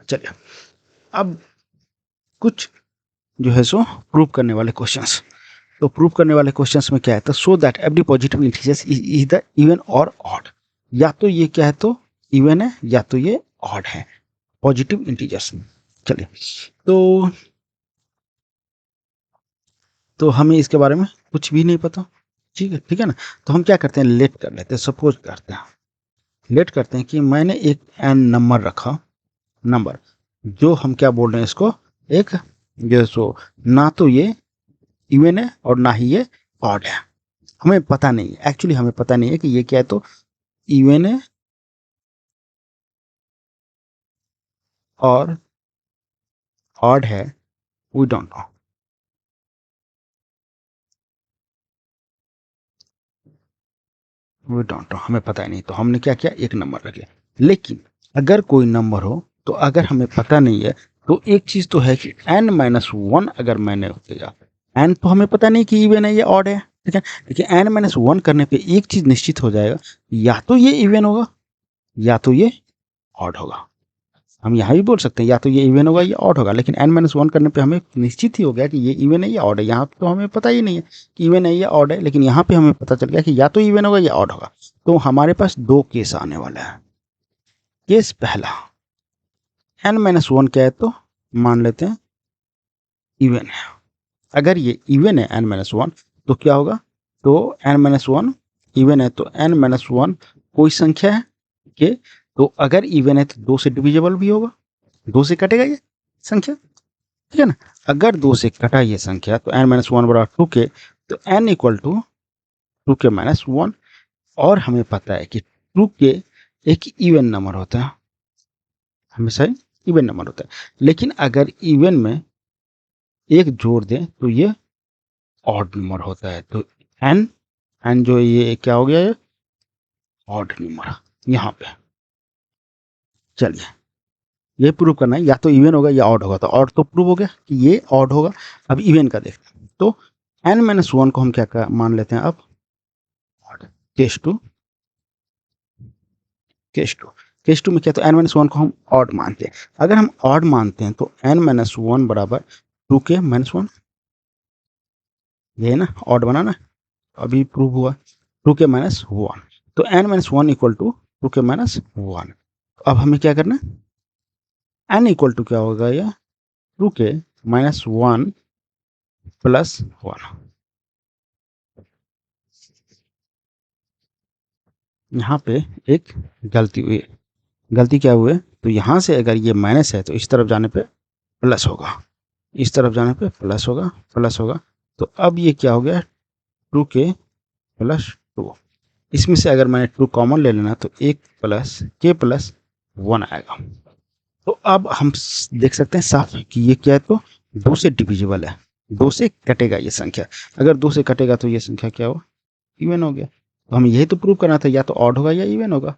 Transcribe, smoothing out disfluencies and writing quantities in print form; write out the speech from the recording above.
चलिए अब कुछ जो है सो प्रूव करने वाले क्वेश्चंस। तो प्रूव करने वाले क्वेश्चंस में क्या है, तो so that every positive integers is the even और ऑड। या तो ये क्या है, तो इवन है, या तो ये ऑड है, पॉजिटिव इंटीजर्स। चलिए तो हमें इसके बारे में कुछ भी नहीं पता, ठीक है ना। तो हम क्या करते हैं, लेट कर लेते हैं, सपोज करते हैं, लेट करते हैं कि मैंने एक एन नंबर रखा, नंबर जो हम क्या बोल रहे हैं इसको, एक जो सो ना तो ये इवन है और ना ही ये ऑड है। हमें पता नहीं है, एक्चुअली हमें पता नहीं है कि ये क्या है, तो इवन है और ऑड है, we don't know. We don't know, हमें पता ही नहीं, तो हमने क्या किया, एक नंबर रख लिया। लेकिन अगर कोई नंबर हो, तो अगर हमें पता नहीं है, तो एक चीज तो है कि n-1 अगर मैंने किया, n तो हमें पता नहीं कि इवन है या ऑड है, ठीक है। लेकिन n-1 करने पे एक चीज निश्चित हो जाएगा, या तो ये इवन होगा या तो ये ऑड होगा। हम यहाँ भी बोल सकते हैं या तो ये इवन होगा या ऑड होगा, लेकिन n-1 करने पे हमें निश्चित ही हो गया कि ये इवन है या ऑड है। यहाँ तो हमें पता ही नहीं है कि इवन है या ऑड है, लेकिन यहाँ पे हमें पता चल गया कि या तो इवन होगा या ऑड होगा। तो हमारे पास दो केस आने वाला है। केस पहला, n-1 क्या है, तो मान लेते हैं इवन है। अगर ये इवन है n-1 तो क्या होगा, तो n-1 इवन है, तो n-1 कोई संख्या है के, तो अगर इवन है तो 2 से डिविजिबल भी होगा, 2 से कटेगा ये संख्या, ठीक है ना। अगर 2 से कटा ये संख्या, तो n-1 बराबर 2k, तो n equal to 2k minus 1। और हमें पता है कि 2k एक इवन नंबर होता है, हमेशा इवन नंबर होता है। लेकिन अगर इवन में एक जोड़ दें तो ये ऑड नंबर होता है, तो n जो ये क्या हो गया, ये ऑड नंबर यहाँ पे। चलिए ये प्रूव करना है, या तो इवन होगा या ऑड होगा, तो ऑड तो प्रूव हो गया कि ये ऑड होगा। अब इवन का देखते हैं, तो n-1 को हम क्या मान लेते हैं, अब ऑड। केस टू में क्या, तो n-1 को हम ऑड मानते हैं। अगर हम ऑड मानते हैं तो n-1 बराबर 2k माइनस 1, ये है ना ऑड बनाना, अभी प्रूव हुआ 2k माइनस 1। तो n-1 equal to 2k minus 1। अब हमें क्या करना है, n इक्वल टू क्या होगा, या 2k माइनस 1 प्लस 1। यहाँ पे एक गलती हुई है। गलती क्या हुई है, तो यहाँ से अगर ये माइनस है तो इस तरफ जाने पे प्लस होगा, इस तरफ जाने पे प्लस होगा, प्लस होगा। तो अब ये क्या हो गया, 2k प्लस 2। इसमें से अगर मैंने 2 कॉमन ले लेना तो 1 प्लस k प्लस 1 आएगा। तो अब हम देख सकते हैं साफ कि ये क्या है, तो 2 से डिविजिबल है, 2 से कटेगा ये संख्या। अगर 2 से कटेगा तो ये संख्या क्या हो, इवन हो गया। तो हमें यही तो प्रूव करना था, या तो ऑड होगा या इवन होगा।